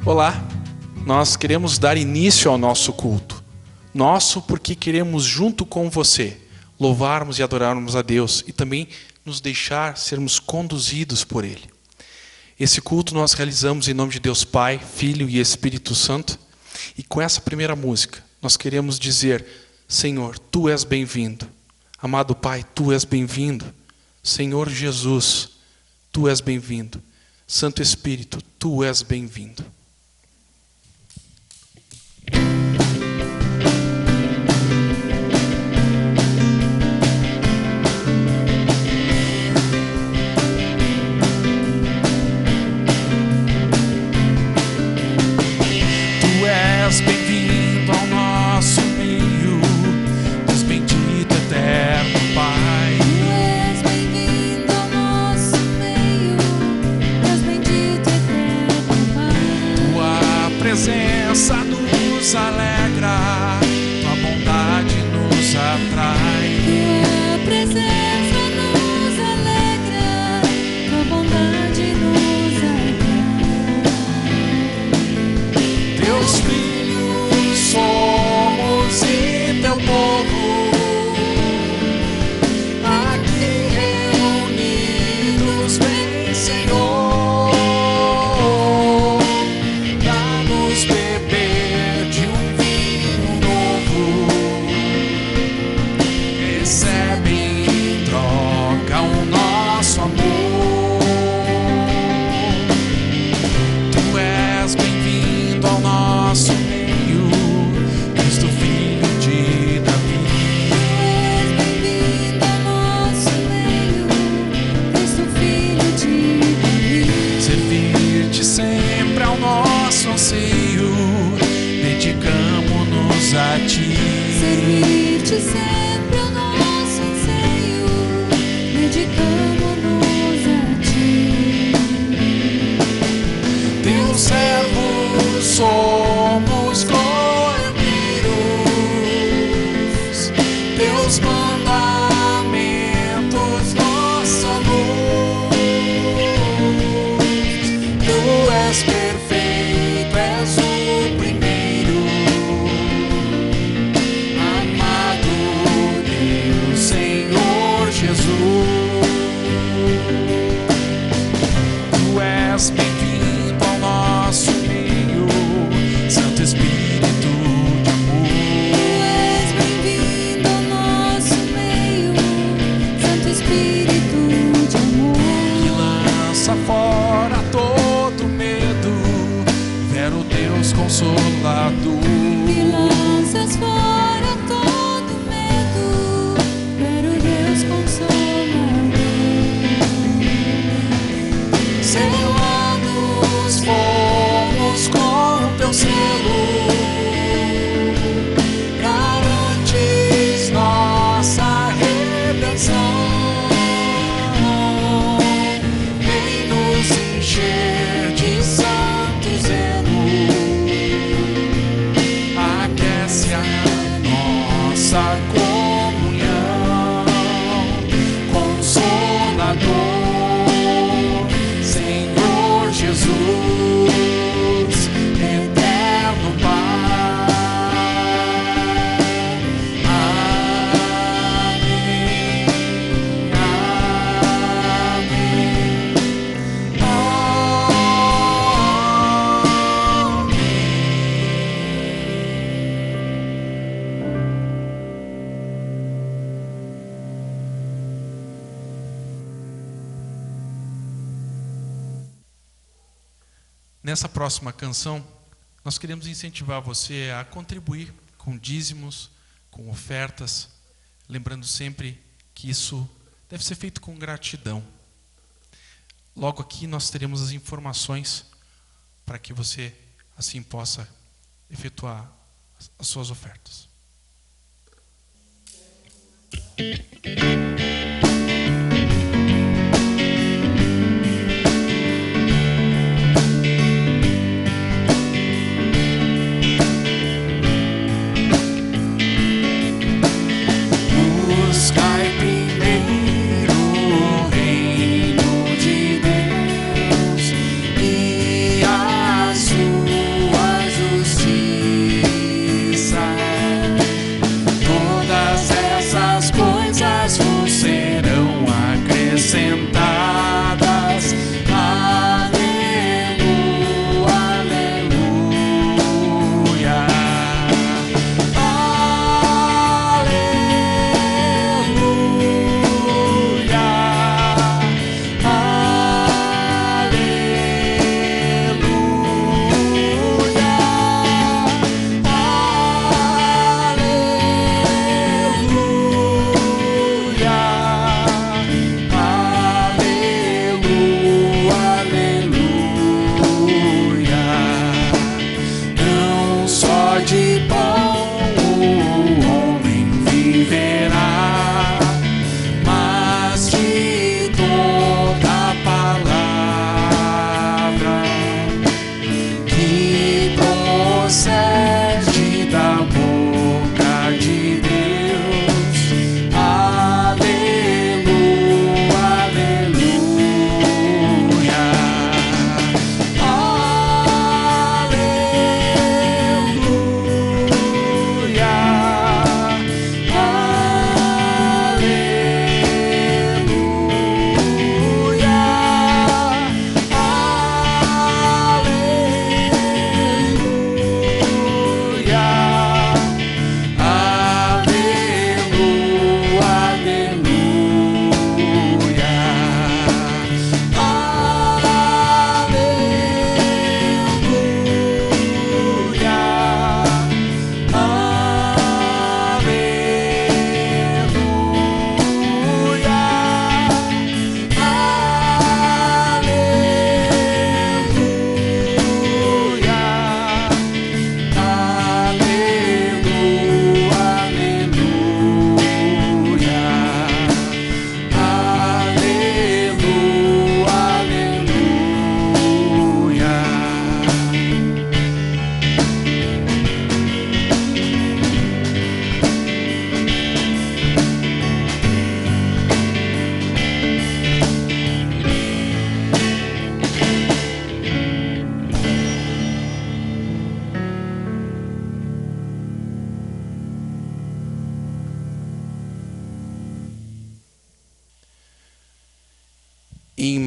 Olá, nós queremos dar início ao nosso culto. Nosso porque queremos, junto com você, louvarmos e adorarmos a Deus e também nos deixar sermos conduzidos por Ele. Esse culto nós realizamos em nome de Deus Pai, Filho e Espírito Santo. E com essa primeira música, nós queremos dizer: Senhor, Tu és bem-vindo. Amado Pai, Tu és bem-vindo. Senhor Jesus, Tu és bem-vindo. Santo Espírito, Tu és bem-vindo. Bem-vindo ao nosso meio, Deus bendito, eterno Pai. Tu és bem-vindo ao nosso meio, Deus bendito, eterno Pai. Tua presença nos alegra, tua bondade nos atrai. Tua presença nos alegra, tua bondade nos atrai. Teus filhos somos e teu povo, aqui reunidos, vem, Senhor, dá-nos beber de um vinho novo. Recebe em troca o nosso amor. Tu és bem-vindo ao nosso meio, Cristo Filho de Davi. Tu és bem-vindo ao nosso meio, Cristo Filho de Davi. Servir-te sempre ao nosso anseio, dedicamo-nos a Ti. Servir-te sempre ao nosso anseio, dedicamo-nos a Ti. Teus servos somos cordeiros, Teus mandamentos, nossa luz. Tu és perfeito, és o primeiro, amado Deus, Senhor Jesus. Tu és bem-vindo ao nosso meio, Santo Espírito de amor. Tu és bem-vindo ao nosso meio, Santo Espírito de amor. Que lança fora todo medo, vero Deus Consolador. Que lanças fora todo medo, vero Deus Consolador. Selados fomos com teu selo, garantes nossa redenção. Vem nos encher de santo zelo, aquece a nossa comunhão. Consolador, Senhor Jesus, eterno Pai. Amém, amém, Nessa próxima canção, nós queremos incentivar você a contribuir com dízimos, com ofertas, lembrando sempre que isso deve ser feito com gratidão. Logo aqui nós teremos as informações para que você assim possa efetuar as suas ofertas. buscai primeiro o reino de Deus e a sua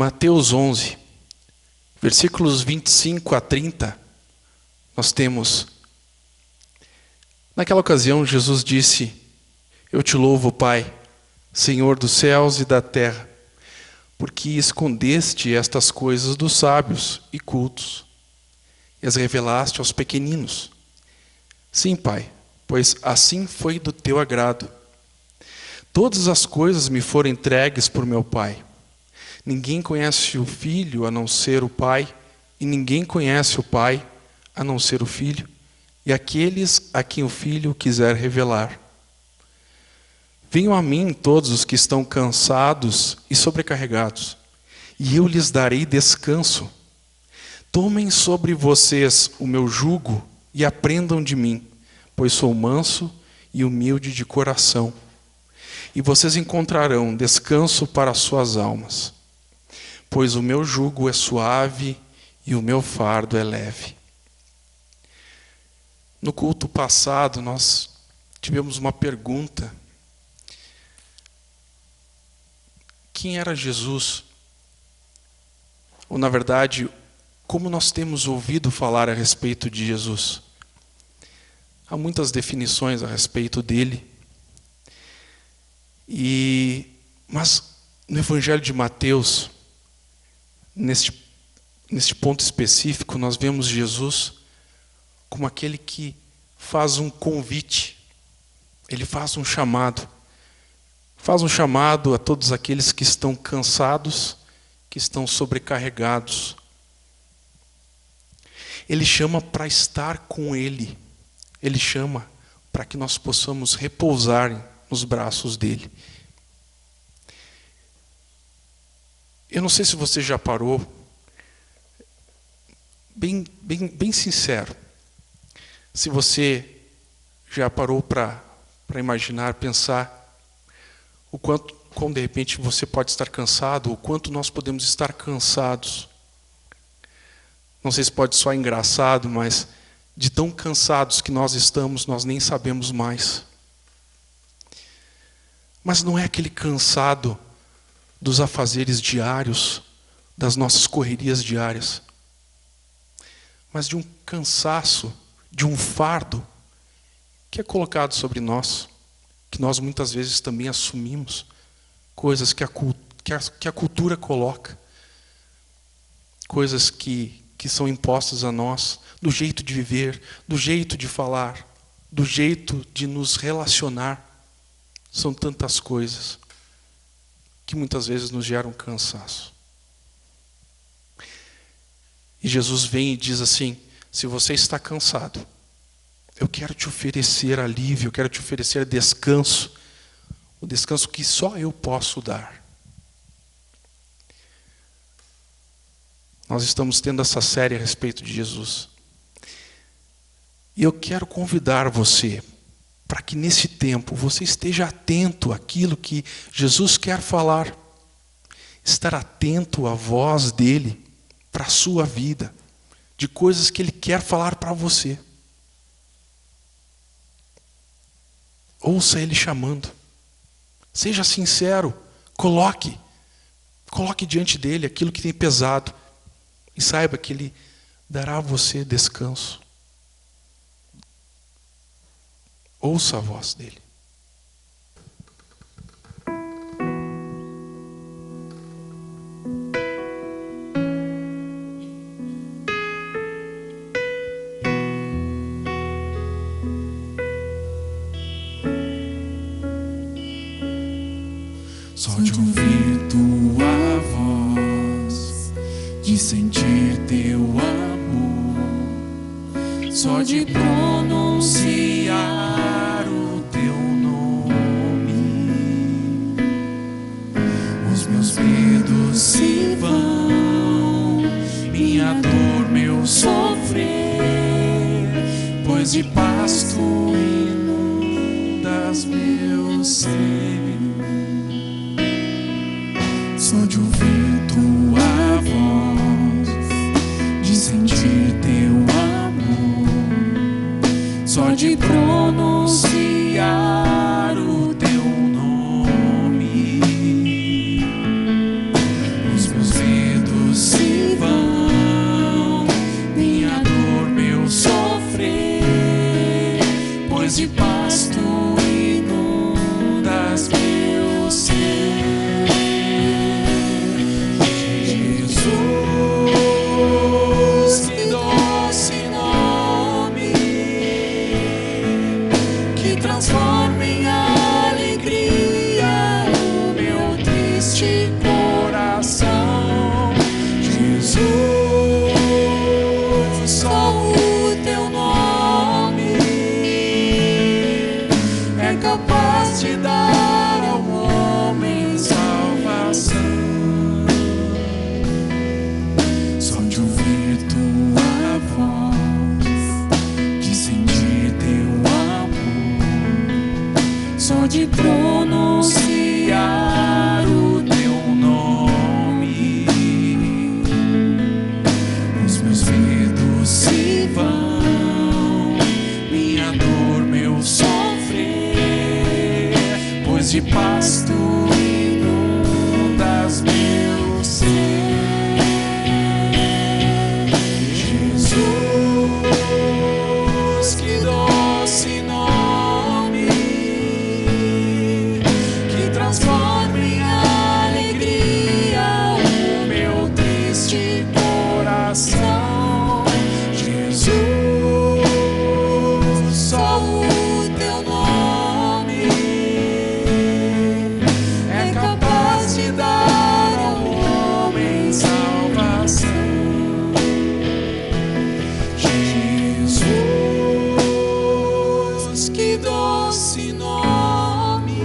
Mateus 11, versículos 25 a 30, nós temos: naquela ocasião, Jesus disse: eu te louvo, Pai, Senhor dos céus e da terra, porque escondeste estas coisas dos sábios e cultos e as revelaste aos pequeninos. Sim, Pai, pois assim foi do teu agrado. Todas as coisas me foram entregues por meu Pai. Ninguém conhece o Filho a não ser o Pai, e ninguém conhece o Pai a não ser o Filho, e aqueles a quem o Filho quiser revelar. Venham a mim todos os que estão cansados e sobrecarregados, e eu lhes darei descanso. Tomem sobre vocês o meu jugo e aprendam de mim, pois sou manso e humilde de coração, e vocês encontrarão descanso para as suas almas, pois o meu jugo é suave e o meu fardo é leve. No culto passado, nós tivemos uma pergunta: quem era Jesus? Ou, na verdade, como nós temos ouvido falar a respeito de Jesus? Há muitas definições a respeito dele. Mas no Evangelho de Mateus, neste ponto específico, nós vemos Jesus como aquele que faz um convite. Ele faz um chamado. Faz um chamado a todos aqueles que estão cansados, que estão sobrecarregados. Ele chama para estar com Ele. Ele chama para que nós possamos repousar nos braços dele. Eu não sei se você já parou, bem sincero, se você já parou para imaginar, pensar o quanto de repente você pode estar cansado, o quanto nós podemos estar cansados. Não sei se pode soar engraçado, mas de tão cansados que nós estamos, nós nem sabemos mais. Mas não é aquele cansado dos afazeres diários, das nossas correrias diárias, mas de um cansaço, de um fardo que é colocado sobre nós, que nós muitas vezes também assumimos, coisas que a cultura coloca, coisas que são impostas a nós, do jeito de viver, do jeito de falar, do jeito de nos relacionar. São tantas coisas que muitas vezes nos geram cansaço. E Jesus vem e diz assim: se você está cansado, eu quero te oferecer alívio, eu quero te oferecer descanso, o descanso que só eu posso dar. Nós estamos tendo essa série a respeito de Jesus. E eu quero convidar você para que nesse tempo você esteja atento àquilo que Jesus quer falar. Estar atento à voz dele para a sua vida, de coisas que ele quer falar para você. Ouça ele chamando. Seja sincero, coloque diante dele aquilo que tem pesado e saiba que ele dará a você descanso. Ouça a voz dele. Só de ouvir tua voz, de sentir teu amor, só de pronunciar o teu nome, os meus medos se vão, minha dor, meu sofrer, pois de paz tu inundas meu ser. Só de ouvir tua voz, de sentir teu amor, só de pronunciar o teu nome, os meus salvação. Jesus, só o teu nome é capaz de dar ao homem salvação. Jesus, que doce nome,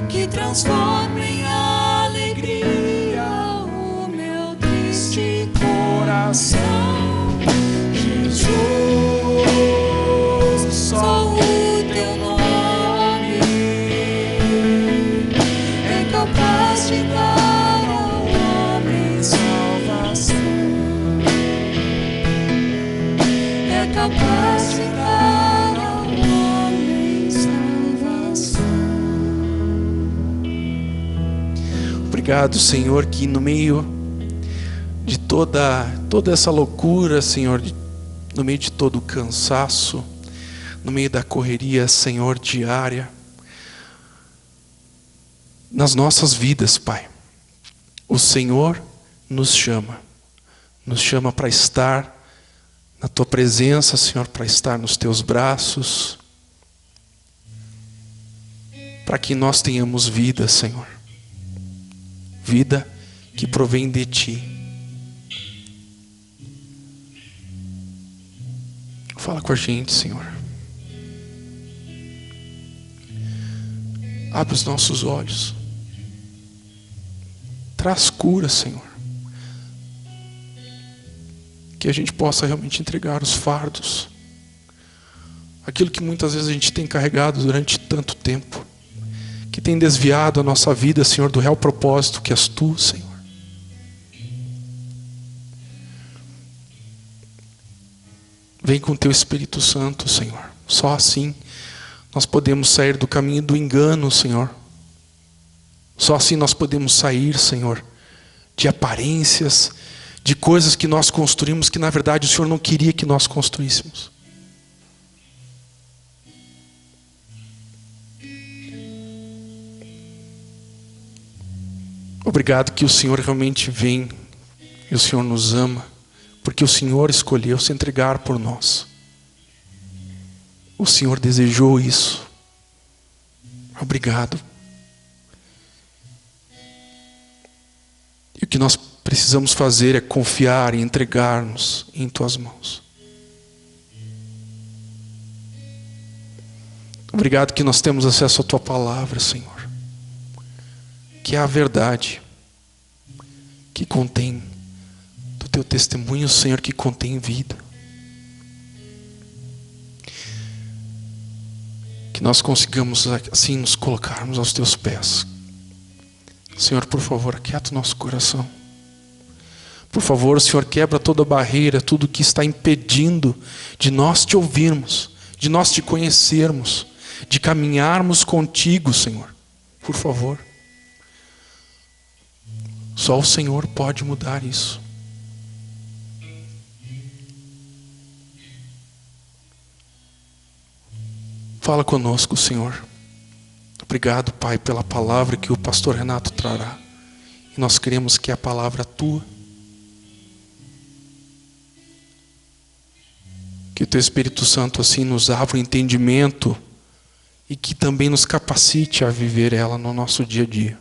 que transforma em alegria o meu triste coração. Jesus, só o teu nome é capaz de dar ao homem salvação. É capaz de dar ao homem salvação. Obrigado, Senhor, que no meio de toda essa loucura, Senhor, no meio de todo o cansaço, no meio da correria, Senhor, diária, nas nossas vidas, Pai, o Senhor nos chama para estar na Tua presença, Senhor, para estar nos Teus braços, para que nós tenhamos vida, Senhor, vida que provém de Ti. Fala com a gente, Senhor. Abre os nossos olhos. Traz cura, Senhor. Que a gente possa realmente entregar os fardos. Aquilo que muitas vezes a gente tem carregado durante tanto tempo. Que tem desviado a nossa vida, Senhor, do real propósito que és Tu, Senhor. Vem com Teu Espírito Santo, Senhor. Só assim nós podemos sair do caminho do engano, Senhor. Só assim nós podemos sair, Senhor, de aparências, de coisas que nós construímos que na verdade o Senhor não queria que nós construíssemos. Obrigado que o Senhor realmente vem e o Senhor nos ama. Porque o Senhor escolheu se entregar por nós. O Senhor desejou isso. Obrigado. E o que nós precisamos fazer é confiar e entregar-nos em Tuas mãos. Obrigado que nós temos acesso à Tua palavra, Senhor. Que é a verdade que contém Teu testemunho, Senhor, que contém vida. Que nós consigamos assim nos colocarmos aos Teus pés. Senhor, por favor, aquieta o nosso coração. Por favor, Senhor, quebra toda barreira, tudo que está impedindo de nós Te ouvirmos, de nós Te conhecermos, de caminharmos contigo, Senhor. Por favor. Só o Senhor pode mudar isso. Fala conosco, Senhor. Obrigado, Pai, pela palavra que o pastor Renato trará. E nós queremos que a palavra Tua, que o Teu Espírito Santo assim nos abra o entendimento e que também nos capacite a viver ela no nosso dia a dia.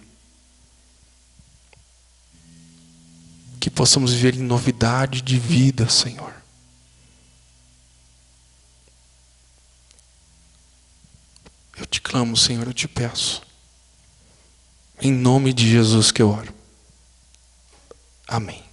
Que possamos viver em novidade de vida, Senhor. Eu te clamo, Senhor, eu te peço. Em nome de Jesus que eu oro. Amém.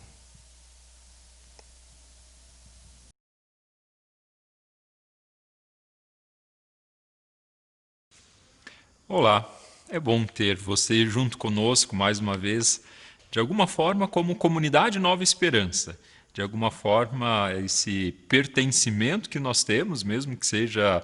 Olá, é bom ter você junto conosco mais uma vez, de alguma forma como comunidade Nova Esperança. De alguma forma esse pertencimento que nós temos, mesmo que seja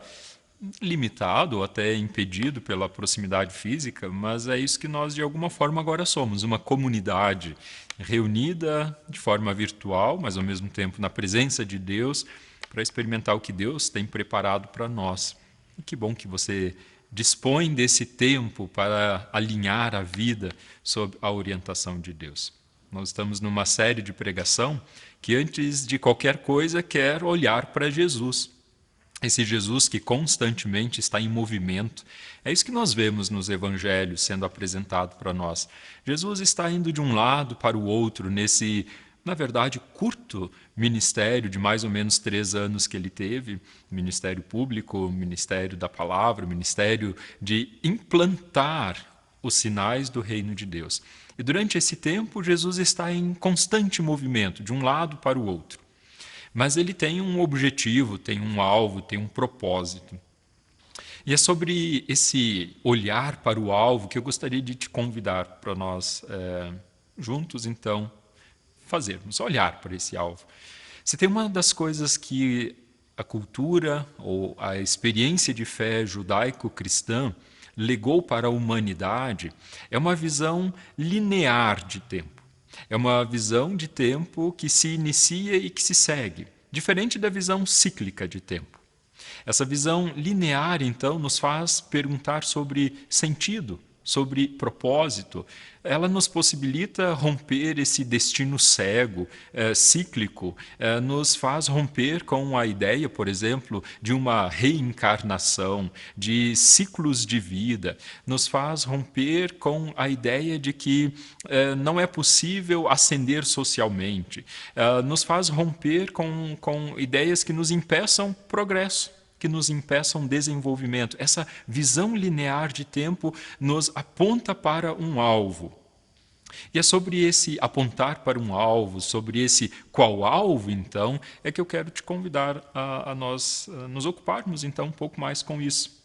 limitado ou até impedido pela proximidade física, mas é isso que nós de alguma forma agora somos, uma comunidade reunida de forma virtual, mas ao mesmo tempo na presença de Deus, para experimentar o que Deus tem preparado para nós. E que bom que você dispõe desse tempo para alinhar a vida sob a orientação de Deus. Nós estamos numa série de pregação que, antes de qualquer coisa, quer olhar para Jesus. Esse Jesus que constantemente está em movimento. É isso que nós vemos nos evangelhos sendo apresentado para nós. Jesus está indo de um lado para o outro nesse, na verdade, curto ministério de mais ou menos 3 anos que ele teve, ministério público, ministério da palavra, ministério de implantar os sinais do reino de Deus. E durante esse tempo, Jesus está em constante movimento, de um lado para o outro. Mas ele tem um objetivo, tem um alvo, tem um propósito. E é sobre esse olhar para o alvo que eu gostaria de te convidar para nós juntos, então, fazermos, olhar para esse alvo. Se tem uma das coisas que a cultura ou a experiência de fé judaico-cristã legou para a humanidade, é uma visão linear de tempo. É uma visão de tempo que se inicia e que se segue, diferente da visão cíclica de tempo. Essa visão linear, então, nos faz perguntar sobre sentido, sobre propósito. Ela nos possibilita romper esse destino cego, cíclico, nos faz romper com a ideia, por exemplo, de uma reencarnação, de ciclos de vida, nos faz romper com a ideia de que não é possível ascender socialmente, nos faz romper com ideias que nos impeçam progresso, que nos impeçam desenvolvimento. Essa visão linear de tempo nos aponta para um alvo. E é sobre esse apontar para um alvo, sobre esse qual alvo, então, é que eu quero te convidar a nós nos ocuparmos, então, um pouco mais com isso.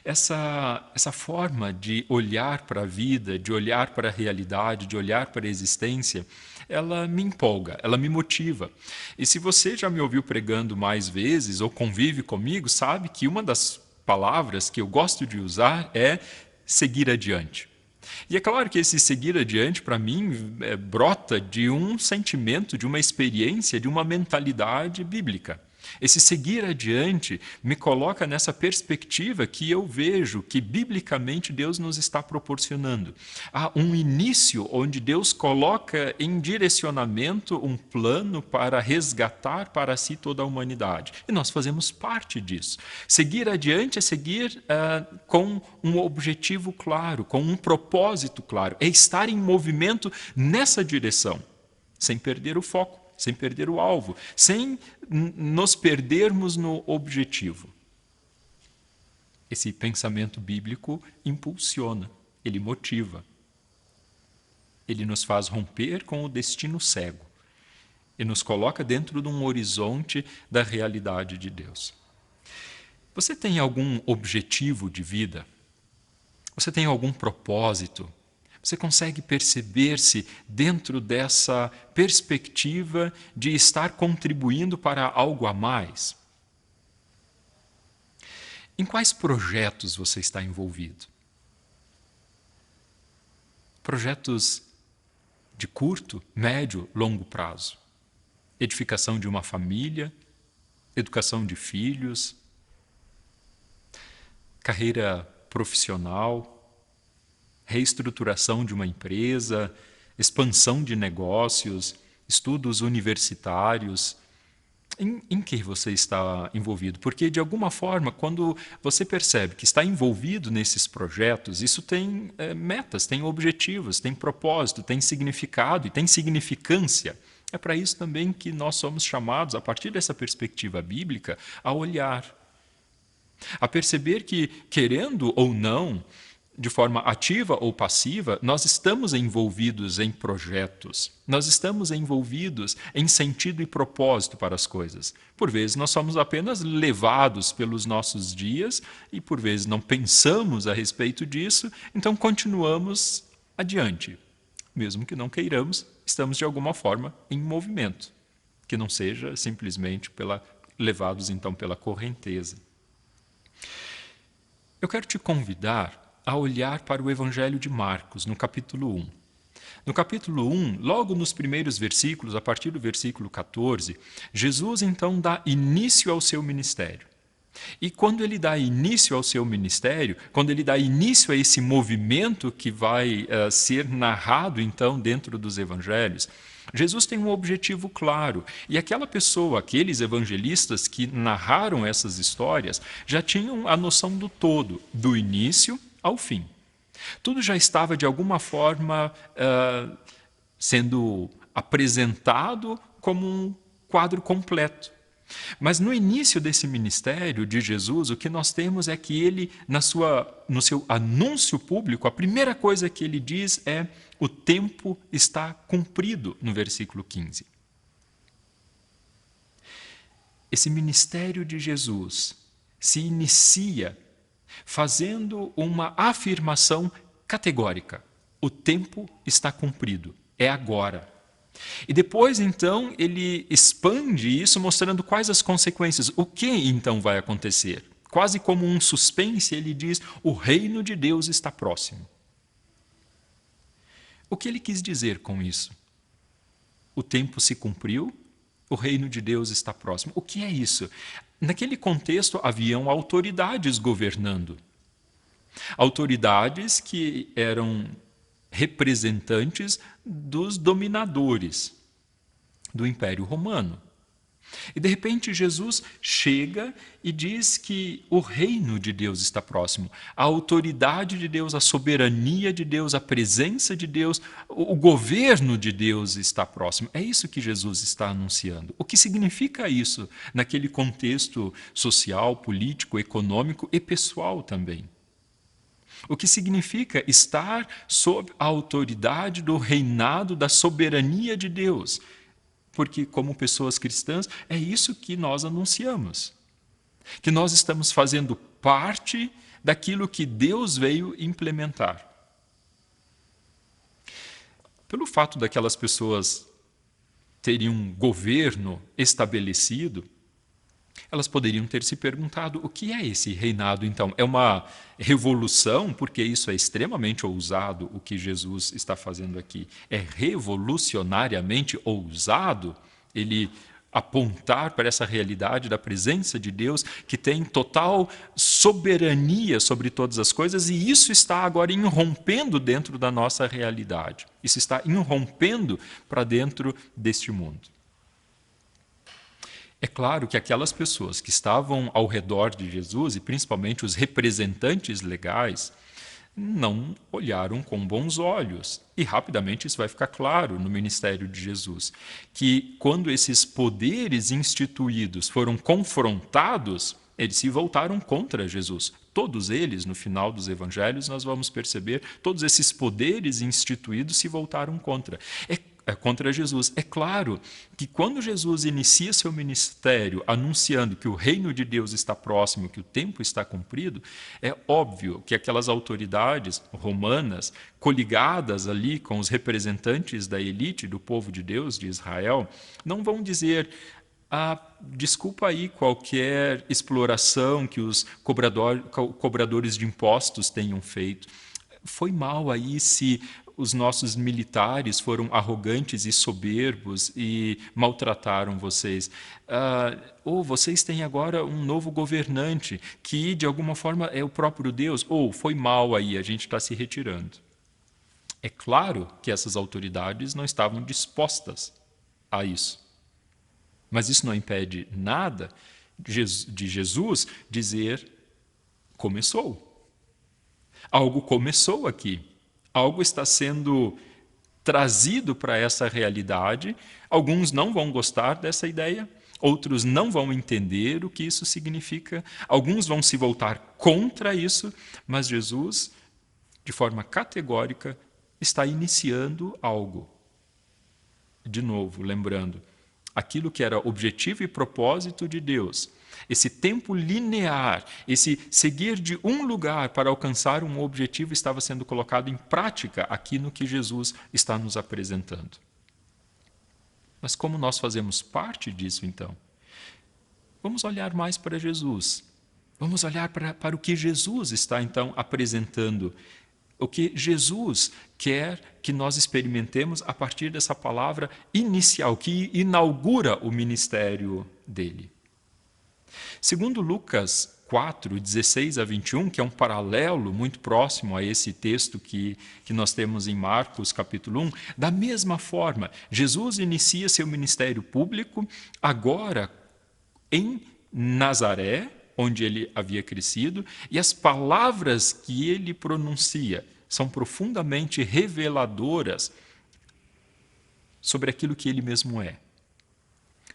Essa forma de olhar para a vida, de olhar para a realidade, de olhar para a existência, ela me empolga, ela me motiva. E se você já me ouviu pregando mais vezes ou convive comigo, sabe que uma das palavras que eu gosto de usar é seguir adiante. E é claro que esse seguir adiante, para mim, brota de um sentimento, de uma experiência, de uma mentalidade bíblica. Esse seguir adiante me coloca nessa perspectiva que eu vejo que biblicamente Deus nos está proporcionando. Há um início onde Deus coloca em direcionamento um plano para resgatar para si toda a humanidade. E nós fazemos parte disso. Seguir adiante é seguir com um objetivo claro, com um propósito claro. É estar em movimento nessa direção, sem perder o foco, sem perder o alvo, sem nos perdermos no objetivo. Esse pensamento bíblico impulsiona, ele motiva. Ele nos faz romper com o destino cego e nos coloca dentro de um horizonte da realidade de Deus. Você tem algum objetivo de vida? Você tem algum propósito? Você consegue perceber-se dentro dessa perspectiva de estar contribuindo para algo a mais? Em quais projetos você está envolvido? Projetos de curto, médio, longo prazo. Edificação de uma família, educação de filhos, carreira profissional, reestruturação de uma empresa, expansão de negócios, estudos universitários. Em que você está envolvido? Porque, de alguma forma, quando você percebe que está envolvido nesses projetos, isso tem metas, tem objetivos, tem propósito, tem significado e tem significância. É para isso também que nós somos chamados, a partir dessa perspectiva bíblica, a olhar, a perceber que, querendo ou não, de forma ativa ou passiva, nós estamos envolvidos em projetos, nós estamos envolvidos em sentido e propósito para as coisas. Por vezes nós somos apenas levados pelos nossos dias e por vezes não pensamos a respeito disso, então continuamos adiante. Mesmo que não queiramos, estamos de alguma forma em movimento, que não seja simplesmente levados então pela correnteza. Eu quero te convidar a olhar para o Evangelho de Marcos, no capítulo 1. No capítulo 1, logo nos primeiros versículos, a partir do versículo 14, Jesus então dá início ao seu ministério. E quando ele dá início ao seu ministério, quando ele dá início a esse movimento que vai ser narrado então dentro dos evangelhos, Jesus tem um objetivo claro. E aquela pessoa, aqueles evangelistas que narraram essas histórias, já tinham a noção do todo, do início ao fim. Tudo já estava, de alguma forma, sendo apresentado como um quadro completo. Mas no início desse ministério de Jesus, o que nós temos é que ele, no seu anúncio público, a primeira coisa que ele diz é: o tempo está cumprido, no versículo 15. Esse ministério de Jesus se inicia fazendo uma afirmação categórica: o tempo está cumprido, é agora. E depois, então, ele expande isso mostrando quais as consequências. O que, então, vai acontecer? Quase como um suspense, ele diz: o reino de Deus está próximo. O que ele quis dizer com isso? O tempo se cumpriu, o reino de Deus está próximo. O que é isso? Naquele contexto, haviam autoridades governando. Autoridades que eram representantes dos dominadores do Império Romano. E de repente Jesus chega e diz que o reino de Deus está próximo. A autoridade de Deus, a soberania de Deus, a presença de Deus, o governo de Deus está próximo. É isso que Jesus está anunciando. O que significa isso naquele contexto social, político, econômico e pessoal também? O que significa estar sob a autoridade do reinado, da soberania de Deus. Porque, como pessoas cristãs, é isso que nós anunciamos. Que nós estamos fazendo parte daquilo que Deus veio implementar. Pelo fato daquelas pessoas terem um governo estabelecido, elas poderiam ter se perguntado: o que é esse reinado, então? É uma revolução? Porque isso é extremamente ousado, o que Jesus está fazendo aqui. É revolucionariamente ousado ele apontar para essa realidade da presença de Deus, que tem total soberania sobre todas as coisas, e isso está agora irrompendo dentro da nossa realidade. Isso está irrompendo para dentro deste mundo. É claro que aquelas pessoas que estavam ao redor de Jesus, e principalmente os representantes legais, não olharam com bons olhos. E rapidamente isso vai ficar claro no ministério de Jesus, que quando esses poderes instituídos foram confrontados, eles se voltaram contra Jesus. Todos eles, no final dos evangelhos, nós vamos perceber, todos esses poderes instituídos se voltaram contra Jesus. É claro que quando Jesus inicia seu ministério anunciando que o reino de Deus está próximo, que o tempo está cumprido, é óbvio que aquelas autoridades romanas, coligadas ali com os representantes da elite do povo de Deus, de Israel, não vão dizer: desculpa aí qualquer exploração que os cobradores de impostos tenham feito. Foi mal aí se os nossos militares foram arrogantes e soberbos e maltrataram vocês. Ou vocês têm agora um novo governante que, de alguma forma, é o próprio Deus. Ou foi mal aí, a gente está se retirando. É claro que essas autoridades não estavam dispostas a isso. Mas isso não impede nada de Jesus dizer: começou. Algo começou aqui. Algo está sendo trazido para essa realidade. Alguns não vão gostar dessa ideia, outros não vão entender o que isso significa, alguns vão se voltar contra isso, mas Jesus, de forma categórica, está iniciando algo. De novo, lembrando, aquilo que era objetivo e propósito de Deus, esse tempo linear, esse seguir de um lugar para alcançar um objetivo, estava sendo colocado em prática aqui no que Jesus está nos apresentando. Mas como nós fazemos parte disso, então? Vamos olhar mais para Jesus. Vamos olhar para o que Jesus está, então, apresentando. O que Jesus quer que nós experimentemos a partir dessa palavra inicial, que inaugura o ministério dele. Segundo Lucas 4, 16 a 21, que é um paralelo muito próximo a esse texto que nós temos em Marcos capítulo 1, da mesma forma, Jesus inicia seu ministério público agora em Nazaré, onde ele havia crescido, e as palavras que ele pronuncia são profundamente reveladoras sobre aquilo que ele mesmo é,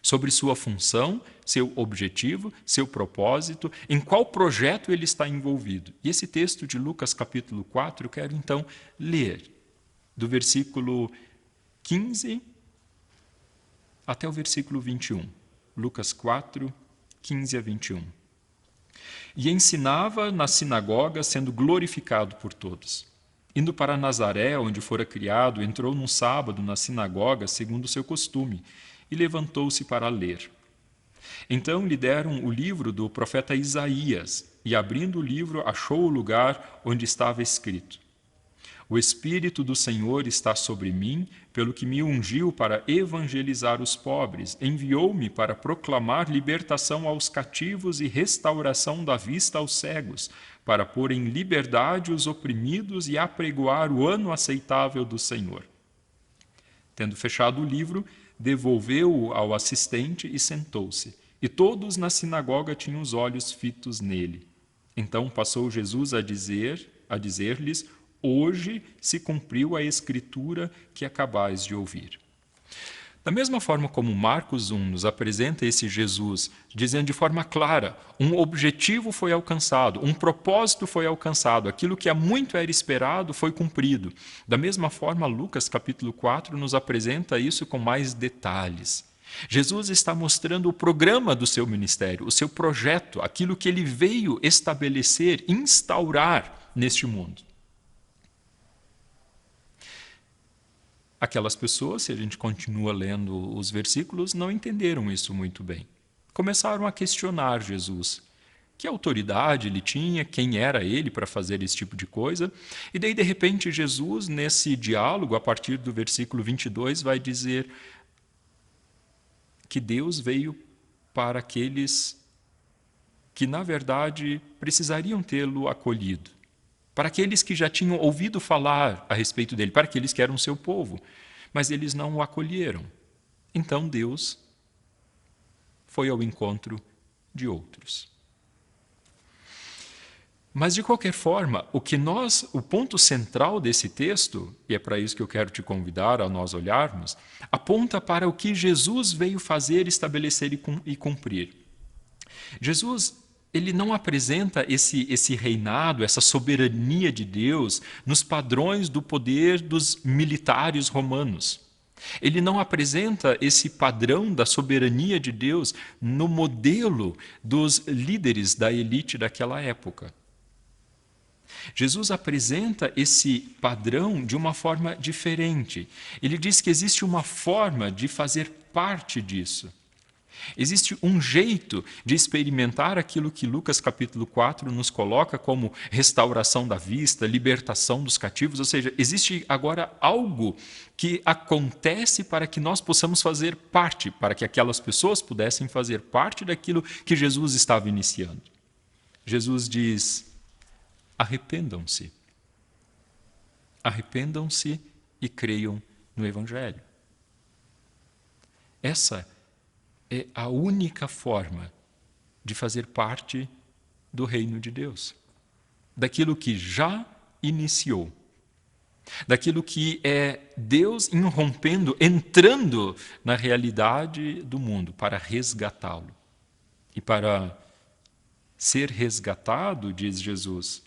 sobre sua função, seu objetivo, seu propósito, em qual projeto ele está envolvido. E esse texto de Lucas capítulo 4, eu quero então ler do versículo 15 até o versículo 21. Lucas 4, 15 a 21. E ensinava na sinagoga, sendo glorificado por todos. Indo para Nazaré, onde fora criado, entrou num sábado na sinagoga, segundo o seu costume, e levantou-se para ler. Então lhe deram o livro do profeta Isaías, e abrindo o livro, achou o lugar onde estava escrito: O Espírito do Senhor está sobre mim, pelo que me ungiu para evangelizar os pobres, enviou-me para proclamar libertação aos cativos e restauração da vista aos cegos, para pôr em liberdade os oprimidos e apregoar o ano aceitável do Senhor. Tendo fechado o livro, devolveu-o ao assistente e sentou-se. E todos na sinagoga tinham os olhos fitos nele. Então passou Jesus a dizer-lhes: Hoje se cumpriu a escritura que acabais de ouvir. Da mesma forma como Marcos 1 nos apresenta esse Jesus, dizendo de forma clara, um objetivo foi alcançado, um propósito foi alcançado, aquilo que há muito era esperado foi cumprido. Da mesma forma, Lucas capítulo 4 nos apresenta isso com mais detalhes. Jesus está mostrando o programa do seu ministério, o seu projeto, aquilo que ele veio estabelecer, instaurar neste mundo. Aquelas pessoas, se a gente continua lendo os versículos, não entenderam isso muito bem. Começaram a questionar Jesus. Que autoridade ele tinha, quem era ele para fazer esse tipo de coisa. E daí, de repente, Jesus, nesse diálogo, a partir do versículo 22, vai dizer que Deus veio para aqueles que, na verdade, precisariam tê-lo acolhido. Para aqueles que já tinham ouvido falar a respeito dele, para aqueles que eram seu povo, mas eles não o acolheram. Então Deus foi ao encontro de outros. Mas, de qualquer forma, o ponto central desse texto, e é para isso que eu quero te convidar a nós olharmos, aponta para o que Jesus veio fazer, estabelecer e cumprir. Jesus, ele não apresenta esse reinado, essa soberania de Deus nos padrões do poder dos militares romanos. Ele não apresenta esse padrão da soberania de Deus no modelo dos líderes da elite daquela época. Jesus apresenta esse padrão de uma forma diferente. Ele diz que existe uma forma de fazer parte disso. Existe um jeito de experimentar aquilo que Lucas capítulo 4 nos coloca como restauração da vista, libertação dos cativos, ou seja, existe agora algo que acontece para que nós possamos fazer parte, para que aquelas pessoas pudessem fazer parte daquilo que Jesus estava iniciando. Jesus diz: arrependam-se. Arrependam-se e creiam no Evangelho. Essa é a única forma de fazer parte do reino de Deus, daquilo que já iniciou, daquilo que é Deus irrompendo, entrando na realidade do mundo para resgatá-lo. E para ser resgatado, diz Jesus,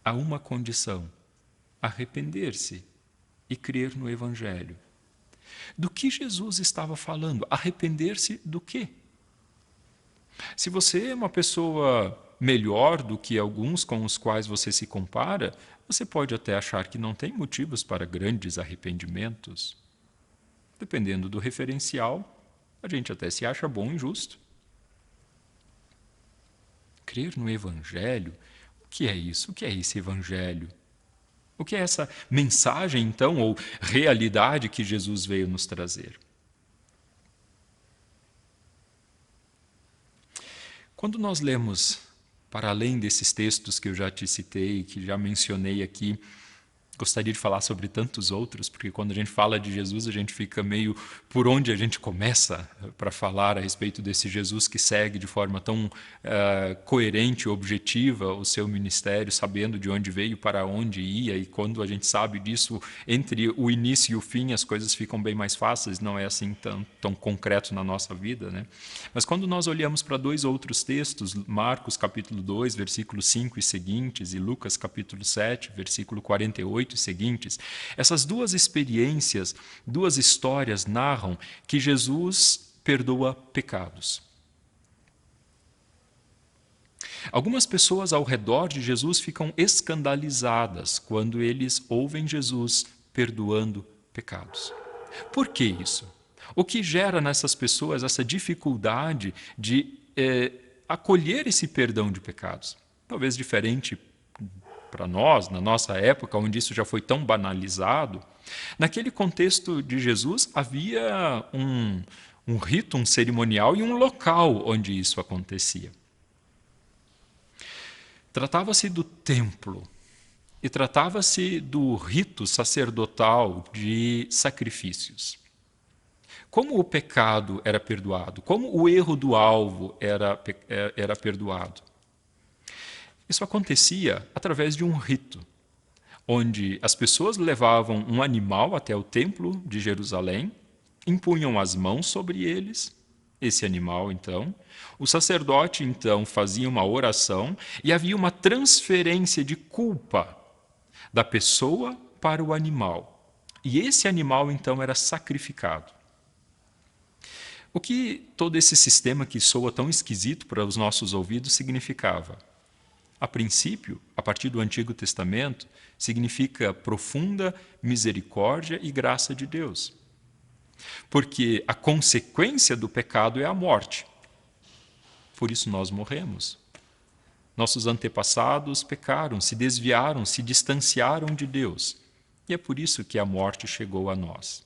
há uma condição: arrepender-se e crer no Evangelho. Do que Jesus estava falando? Arrepender-se do quê? Se você é uma pessoa melhor do que alguns com os quais você se compara, você pode até achar que não tem motivos para grandes arrependimentos. Dependendo do referencial, a gente até se acha bom e justo. Crer no Evangelho, o que é isso? O que é esse Evangelho? O que é essa mensagem, então, ou realidade que Jesus veio nos trazer? Quando nós lemos, para além desses textos que eu já te citei, que já mencionei aqui, gostaria de falar sobre tantos outros, porque quando a gente fala de Jesus, a gente fica meio por onde a gente começa para falar a respeito desse Jesus que segue de forma tão coerente e objetiva o seu ministério, sabendo de onde veio, para onde ia, e quando a gente sabe disso, entre o início e o fim, as coisas ficam bem mais fáceis, não é assim tão concreto na nossa vida, né? Mas quando nós olhamos para dois outros textos, Marcos capítulo 2, versículos 5 e seguintes, e Lucas capítulo 7, versículo 48 e seguintes, essas duas experiências, duas histórias narram que Jesus perdoa pecados. Algumas pessoas ao redor de Jesus ficam escandalizadas quando eles ouvem Jesus perdoando pecados. Por que isso? O que gera nessas pessoas essa dificuldade de acolher esse perdão de pecados? Talvez diferente para nós, na nossa época, onde isso já foi tão banalizado. Naquele contexto de Jesus, havia um rito, um cerimonial e um local onde isso acontecia. Tratava-se do templo e tratava-se do rito sacerdotal de sacrifícios. Como o pecado era perdoado? Como o erro do alvo era perdoado? Isso acontecia através de um rito, onde as pessoas levavam um animal até o templo de Jerusalém, impunham as mãos sobre eles, esse animal, então, o sacerdote, então, fazia uma oração e havia uma transferência de culpa da pessoa para o animal. E esse animal, então, era sacrificado. O que todo esse sistema que soa tão esquisito para os nossos ouvidos significava? A princípio, a partir do Antigo Testamento, significa profunda misericórdia e graça de Deus. Porque a consequência do pecado é a morte. Por isso nós morremos. Nossos antepassados pecaram, se desviaram, se distanciaram de Deus. E é por isso que a morte chegou a nós.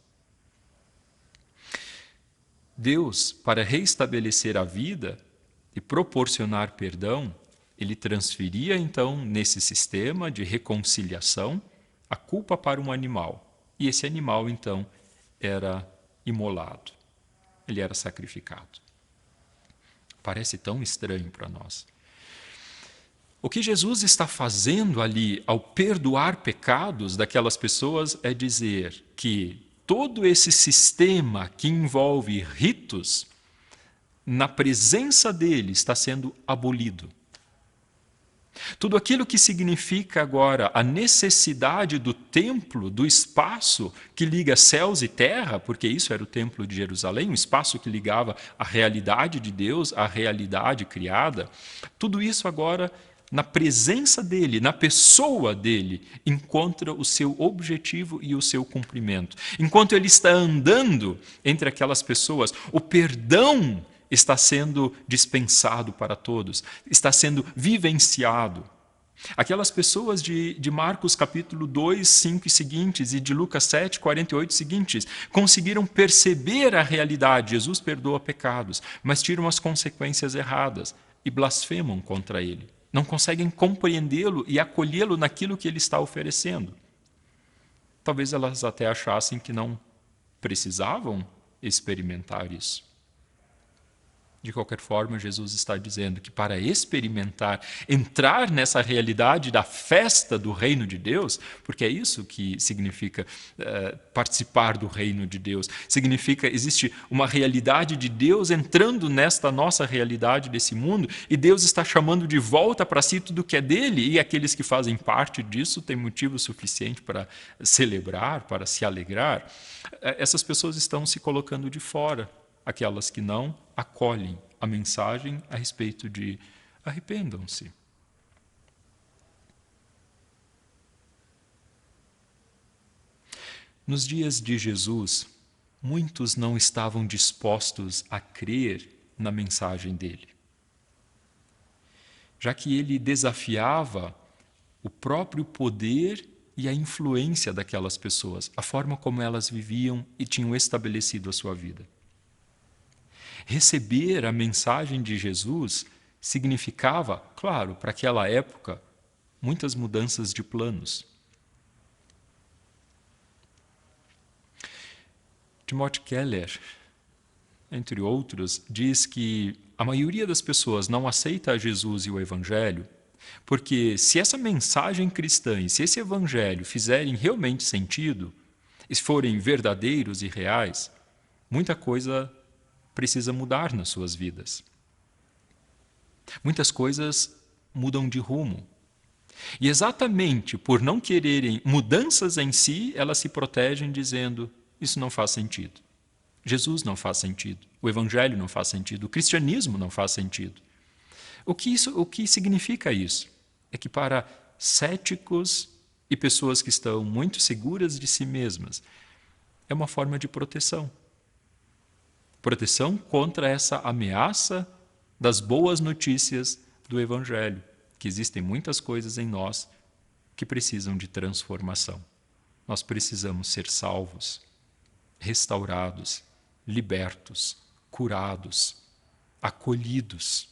Deus, para reestabelecer a vida e proporcionar perdão, ele transferia, então, nesse sistema de reconciliação, a culpa para um animal. E esse animal, então, era imolado. Ele era sacrificado. Parece tão estranho para nós. O que Jesus está fazendo ali, ao perdoar pecados daquelas pessoas, é dizer que todo esse sistema que envolve ritos, na presença dele, está sendo abolido. Tudo aquilo que significa agora a necessidade do templo, do espaço que liga céus e terra, porque isso era o templo de Jerusalém, um espaço que ligava a realidade de Deus à realidade criada, tudo isso agora, na presença dele, na pessoa dele, encontra o seu objetivo e o seu cumprimento. Enquanto ele está andando entre aquelas pessoas, o perdão está sendo dispensado para todos, está sendo vivenciado. Aquelas pessoas de Marcos capítulo 2, 5 e seguintes, e de Lucas 7, 48 e seguintes, conseguiram perceber a realidade. Jesus perdoa pecados, mas tiram as consequências erradas e blasfemam contra ele. Não conseguem compreendê-lo e acolhê-lo naquilo que ele está oferecendo. Talvez elas até achassem que não precisavam experimentar isso. De qualquer forma, Jesus está dizendo que para experimentar, entrar nessa realidade da festa do reino de Deus, porque é isso que significa participar do reino de Deus, significa, existe uma realidade de Deus entrando nesta nossa realidade desse mundo, e Deus está chamando de volta para si tudo que é dele, e aqueles que fazem parte disso têm motivo suficiente para celebrar, para se alegrar. Essas pessoas estão se colocando de fora. Aquelas que não acolhem a mensagem a respeito de arrependam-se. Nos dias de Jesus, muitos não estavam dispostos a crer na mensagem dele, já que ele desafiava o próprio poder e a influência daquelas pessoas, a forma como elas viviam e tinham estabelecido a sua vida. Receber a mensagem de Jesus significava, claro, para aquela época, muitas mudanças de planos. Timothy Keller, entre outros, diz que a maioria das pessoas não aceita Jesus e o Evangelho porque se essa mensagem cristã e se esse Evangelho fizerem realmente sentido, e forem verdadeiros e reais, muita coisa precisa mudar nas suas vidas. Muitas coisas mudam de rumo. E exatamente por não quererem mudanças em si, elas se protegem dizendo: isso não faz sentido. Jesus não faz sentido. O Evangelho não faz sentido. O cristianismo não faz sentido. O que significa isso? É que para céticos e pessoas que estão muito seguras de si mesmas, é uma forma de proteção. Proteção contra essa ameaça das boas notícias do Evangelho, que existem muitas coisas em nós que precisam de transformação. Nós precisamos ser salvos, restaurados, libertos, curados, acolhidos.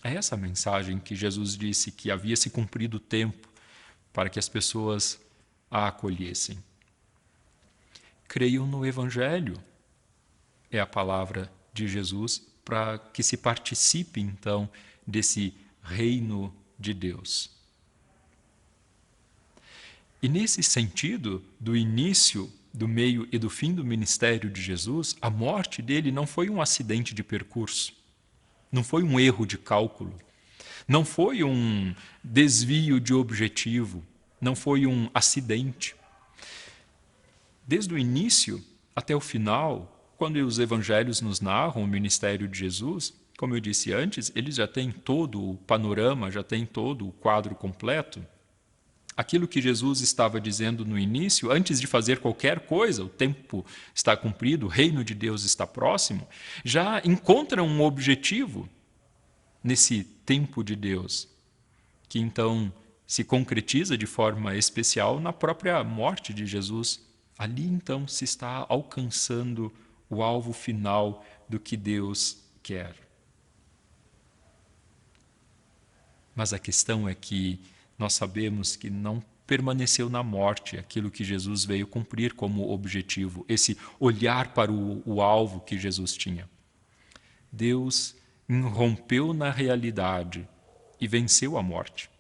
É essa a mensagem que Jesus disse que havia se cumprido o tempo para que as pessoas a acolhessem. Creiam no Evangelho, é a palavra de Jesus para que se participe, então, desse reino de Deus. E nesse sentido, do início, do meio e do fim do ministério de Jesus, a morte dele não foi um acidente de percurso, não foi um erro de cálculo, não foi um desvio de objetivo, não foi um acidente. Desde o início até o final, quando os evangelhos nos narram o ministério de Jesus, como eu disse antes, eles já têm todo o panorama, já têm todo o quadro completo. Aquilo que Jesus estava dizendo no início, antes de fazer qualquer coisa, o tempo está cumprido, o reino de Deus está próximo, já encontra um objetivo nesse tempo de Deus, que então se concretiza de forma especial na própria morte de Jesus. Ali então se está alcançando o alvo final do que Deus quer. Mas a questão é que nós sabemos que não permaneceu na morte aquilo que Jesus veio cumprir como objetivo, esse olhar para o alvo que Jesus tinha. Deus irrompeu na realidade e venceu a morte.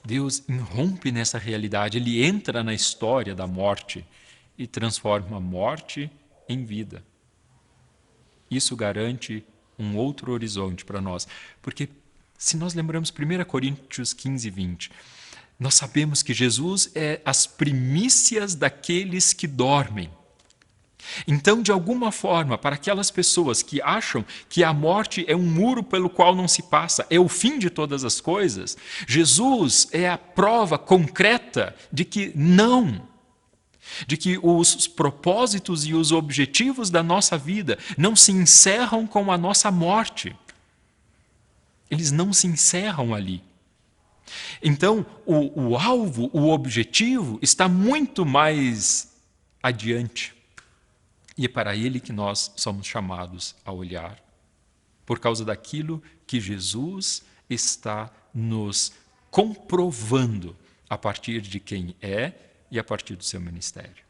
Deus irrompe nessa realidade, ele entra na história da morte e transforma a morte em vida. Isso garante um outro horizonte para nós, porque se nós lembramos 1 Coríntios 15, 20, nós sabemos que Jesus é as primícias daqueles que dormem. Então, de alguma forma, para aquelas pessoas que acham que a morte é um muro pelo qual não se passa, é o fim de todas as coisas, Jesus é a prova concreta de que não. De que os propósitos e os objetivos da nossa vida não se encerram com a nossa morte. Eles não se encerram ali. Então, o alvo, o objetivo, está muito mais adiante. E é para ele que nós somos chamados a olhar, por causa daquilo que Jesus está nos comprovando a partir de quem é e a partir do seu ministério.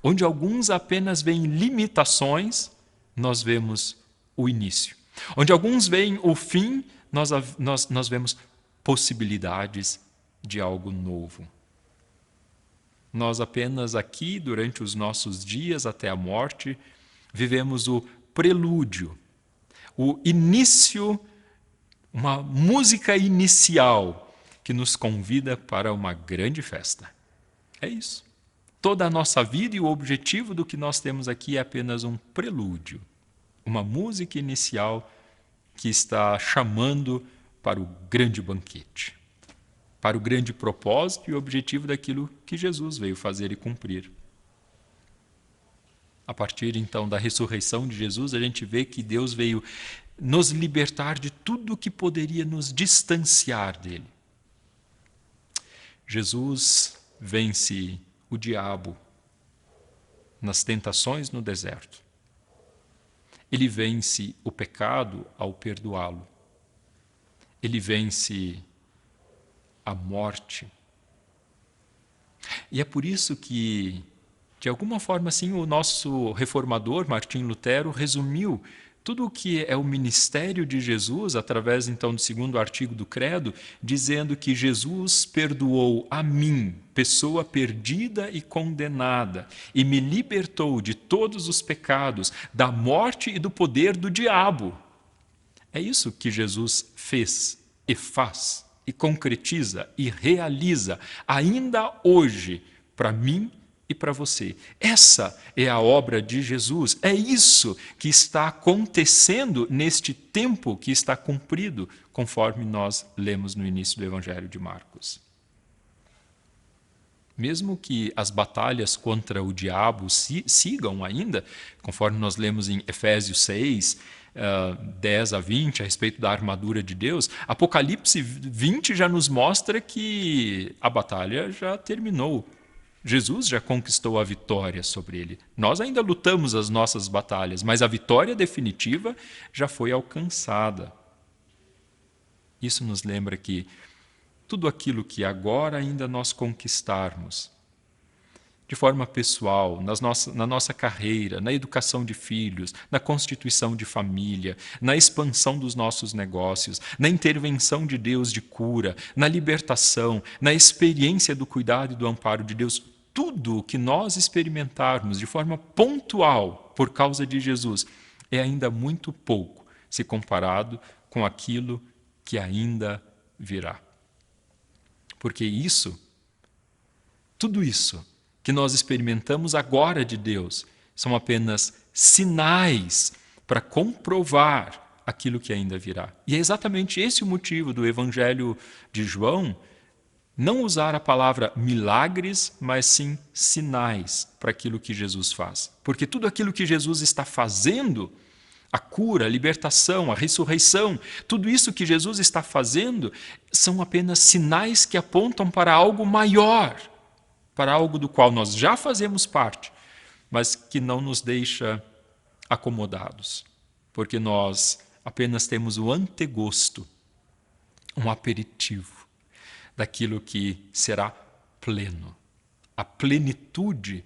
Onde alguns apenas veem limitações, nós vemos o início. Onde alguns veem o fim, nós vemos possibilidades de algo novo. Nós apenas aqui, durante os nossos dias até a morte, vivemos o prelúdio, o início, uma música inicial que nos convida para uma grande festa. É isso. Toda a nossa vida e o objetivo do que nós temos aqui é apenas um prelúdio, uma música inicial que está chamando para o grande banquete, para o grande propósito e objetivo daquilo que Jesus veio fazer e cumprir. A partir, então, da ressurreição de Jesus, a gente vê que Deus veio nos libertar de tudo que poderia nos distanciar dele. Jesus vence o diabo nas tentações no deserto. Ele vence o pecado ao perdoá-lo. Ele vence a morte. E é por isso que, de alguma forma, assim, o nosso reformador, Martim Lutero, resumiu tudo o que é o ministério de Jesus, através, então, do 2º artigo do Credo, dizendo que Jesus perdoou a mim, pessoa perdida e condenada, e me libertou de todos os pecados, da morte e do poder do diabo. É isso que Jesus fez e faz, e concretiza e realiza ainda hoje para mim e para você. Essa é a obra de Jesus. É isso que está acontecendo neste tempo que está cumprido, conforme nós lemos no início do Evangelho de Marcos. Mesmo que as batalhas contra o diabo sigam ainda, conforme nós lemos em Efésios 6, 10 a 20, a respeito da armadura de Deus, Apocalipse 20 já nos mostra que a batalha já terminou. Jesus já conquistou a vitória sobre ele. Nós ainda lutamos as nossas batalhas, mas a vitória definitiva já foi alcançada. Isso nos lembra que tudo aquilo que agora ainda nós conquistarmos, de forma pessoal, na nossa carreira, na educação de filhos, na constituição de família, na expansão dos nossos negócios, na intervenção de Deus de cura, na libertação, na experiência do cuidado e do amparo de Deus, tudo o que nós experimentarmos de forma pontual por causa de Jesus é ainda muito pouco se comparado com aquilo que ainda virá. Porque tudo isso que nós experimentamos agora de Deus são apenas sinais para comprovar aquilo que ainda virá. E é exatamente esse o motivo do Evangelho de João não usar a palavra milagres, mas sim sinais para aquilo que Jesus faz. Porque tudo aquilo que Jesus está fazendo, a cura, a libertação, a ressurreição, tudo isso que Jesus está fazendo são apenas sinais que apontam para algo maior, para algo do qual nós já fazemos parte, mas que não nos deixa acomodados, porque nós apenas temos o antegosto, um aperitivo daquilo que será pleno, a plenitude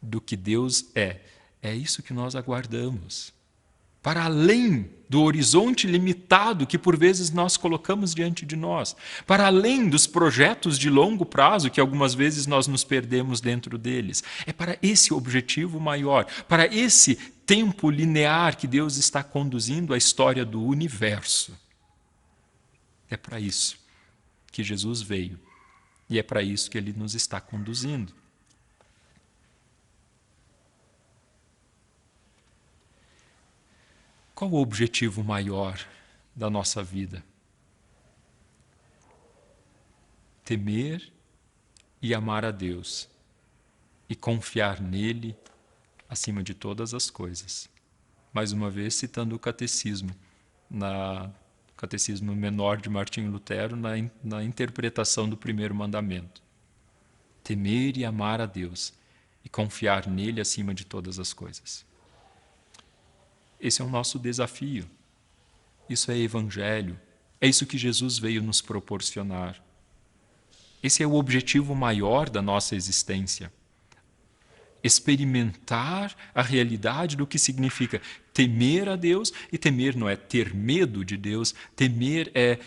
do que Deus é. É isso que nós aguardamos. Para além do horizonte limitado que por vezes nós colocamos diante de nós, para além dos projetos de longo prazo que algumas vezes nós nos perdemos dentro deles. É para esse objetivo maior, para esse tempo linear que Deus está conduzindo a história do universo. É para isso que Jesus veio e é para isso que Ele nos está conduzindo. Qual o objetivo maior da nossa vida? Temer e amar a Deus e confiar nele acima de todas as coisas. Mais uma vez, citando o catecismo, Catecismo Menor de Martim Lutero, na interpretação do primeiro mandamento. Temer e amar a Deus e confiar nele acima de todas as coisas. Esse é o nosso desafio. Isso é evangelho. É isso que Jesus veio nos proporcionar. Esse é o objetivo maior da nossa existência. Experimentar a realidade do que significa temer a Deus, e temer não é ter medo de Deus, temer é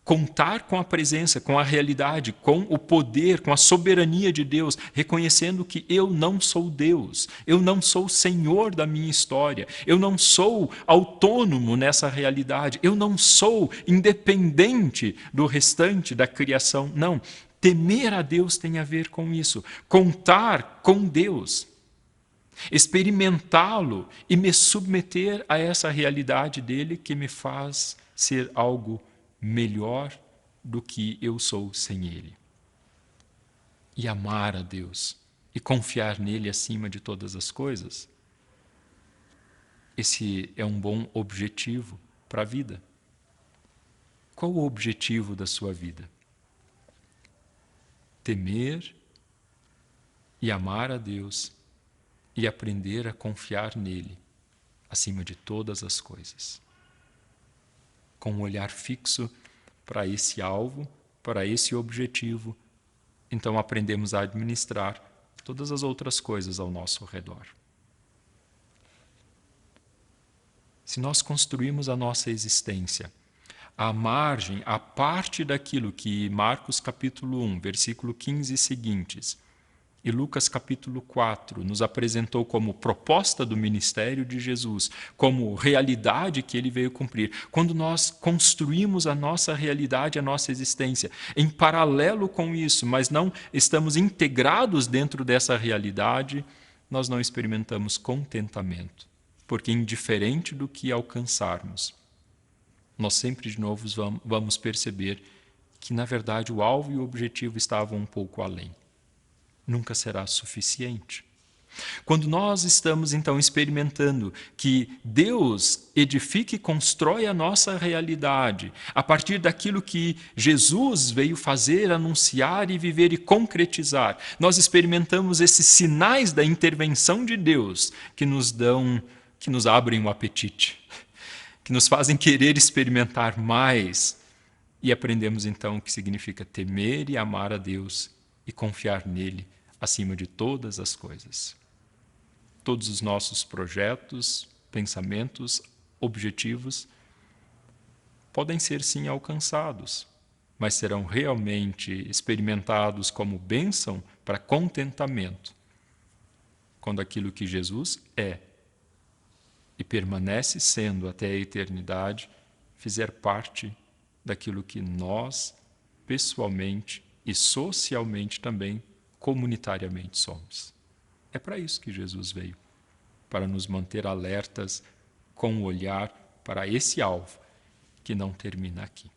contar com a presença, com a realidade, com o poder, com a soberania de Deus, reconhecendo que eu não sou Deus, eu não sou Senhor da minha história, eu não sou autônomo nessa realidade, eu não sou independente do restante da criação, não. Temer a Deus tem a ver com isso, contar com Deus, experimentá-lo e me submeter a essa realidade dele que me faz ser algo melhor do que eu sou sem ele. E amar a Deus e confiar nele acima de todas as coisas, esse é um bom objetivo para a vida. Qual o objetivo da sua vida? Temer e amar a Deus e aprender a confiar nele acima de todas as coisas. Com um olhar fixo para esse alvo, para esse objetivo, então aprendemos a administrar todas as outras coisas ao nosso redor. Se nós construímos a nossa existência à margem, à parte daquilo que Marcos capítulo 1, versículo 15 e seguintes, e Lucas capítulo 4 nos apresentou como proposta do ministério de Jesus, como realidade que ele veio cumprir. Quando nós construímos a nossa realidade, a nossa existência, em paralelo com isso, mas não estamos integrados dentro dessa realidade, nós não experimentamos contentamento, porque indiferente do que alcançarmos, nós sempre de novo vamos perceber que, na verdade, o alvo e o objetivo estavam um pouco além. Nunca será suficiente. Quando nós estamos, então, experimentando que Deus edifica e constrói a nossa realidade a partir daquilo que Jesus veio fazer, anunciar e viver e concretizar, nós experimentamos esses sinais da intervenção de Deus que nos abrem o apetite, que nos fazem querer experimentar mais, e aprendemos, então, o que significa temer e amar a Deus e confiar nele acima de todas as coisas. Todos os nossos projetos, pensamentos, objetivos podem ser sim alcançados, mas serão realmente experimentados como bênção para contentamento quando aquilo que Jesus é e permanece sendo até a eternidade fizer parte daquilo que nós, pessoalmente e socialmente também, comunitariamente somos. É para isso que Jesus veio, para nos manter alertas com o olhar para esse alvo que não termina aqui.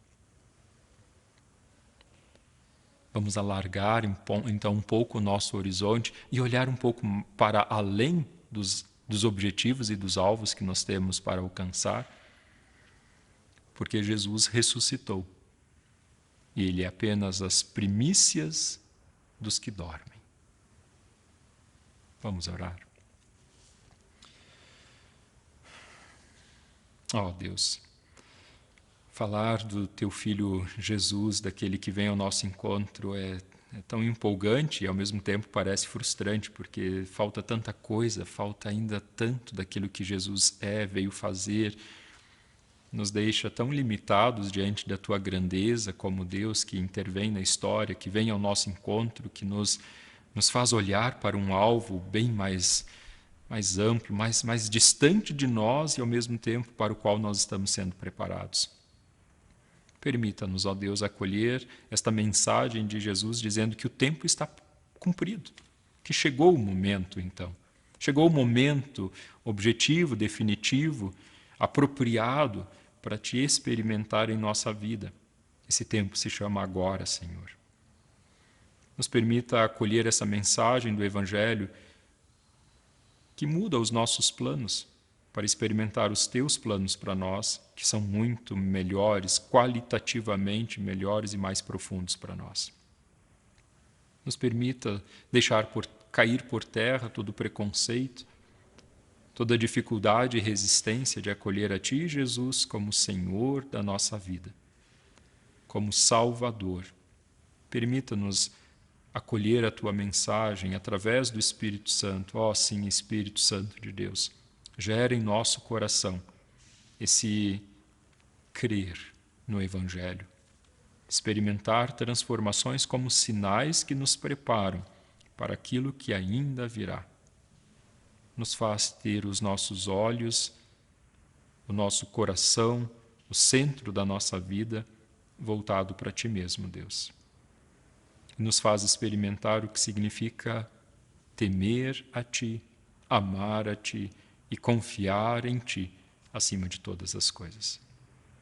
Vamos alargar então um pouco o nosso horizonte e olhar um pouco para além dos objetivos e dos alvos que nós temos para alcançar, porque Jesus ressuscitou e Ele é apenas as primícias dos que dormem. Vamos orar. Ó Deus, falar do Teu Filho Jesus, daquele que vem ao nosso encontro, é tão empolgante e ao mesmo tempo parece frustrante, porque falta tanta coisa, falta ainda tanto daquilo que Jesus veio fazer, nos deixa tão limitados diante da Tua grandeza como Deus que intervém na história, que vem ao nosso encontro, que nos faz olhar para um alvo bem mais amplo, mais distante de nós e ao mesmo tempo para o qual nós estamos sendo preparados. Permita-nos, ó Deus, acolher esta mensagem de Jesus dizendo que o tempo está cumprido, que chegou o momento, então. Chegou o momento objetivo, definitivo, apropriado para Te experimentar em nossa vida. Esse tempo se chama agora, Senhor. Nos permita acolher essa mensagem do Evangelho que muda os nossos planos para experimentar os Teus planos para nós, que são muito melhores, qualitativamente melhores e mais profundos para nós. Nos permita deixar cair por terra todo preconceito, toda dificuldade e resistência de acolher a Ti, Jesus, como Senhor da nossa vida, como Salvador. Permita-nos acolher a Tua mensagem através do Espírito Santo. Ó, sim, Espírito Santo de Deus, gera em nosso coração esse crer no Evangelho, experimentar transformações como sinais que nos preparam para aquilo que ainda virá. Nos faz ter os nossos olhos, o nosso coração, o centro da nossa vida voltado para Ti mesmo, Deus. Nos faz experimentar o que significa temer a Ti, amar a Ti e confiar em Ti acima de todas as coisas.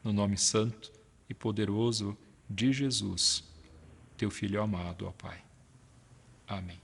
No nome santo e poderoso de Jesus, Teu Filho amado, ó Pai. Amém.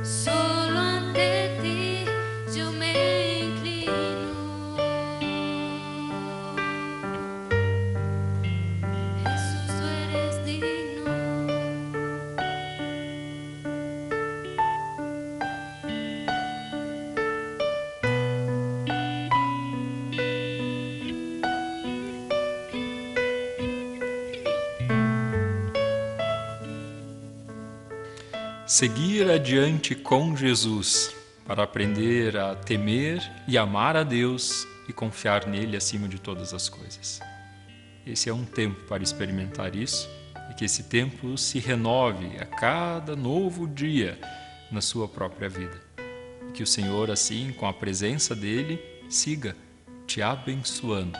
Solo ante ti yo me inclino. Jesús, tú eres digno. Seguir adiante com Jesus para aprender a temer e amar a Deus e confiar nele acima de todas as coisas. Esse é um tempo para experimentar isso e que esse tempo se renove a cada novo dia na sua própria vida. E que o Senhor, assim, com a presença dele, siga te abençoando,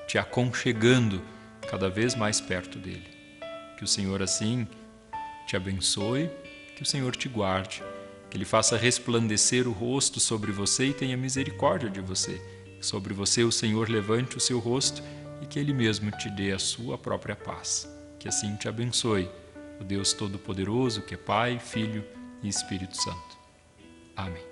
te aconchegando cada vez mais perto dele. Que o Senhor, assim, te abençoe, que o Senhor te guarde, que Ele faça resplandecer o rosto sobre você e tenha misericórdia de você. Que sobre você o Senhor levante o seu rosto e que Ele mesmo te dê a sua própria paz. Que assim te abençoe o Deus Todo-Poderoso, que é Pai, Filho e Espírito Santo. Amém.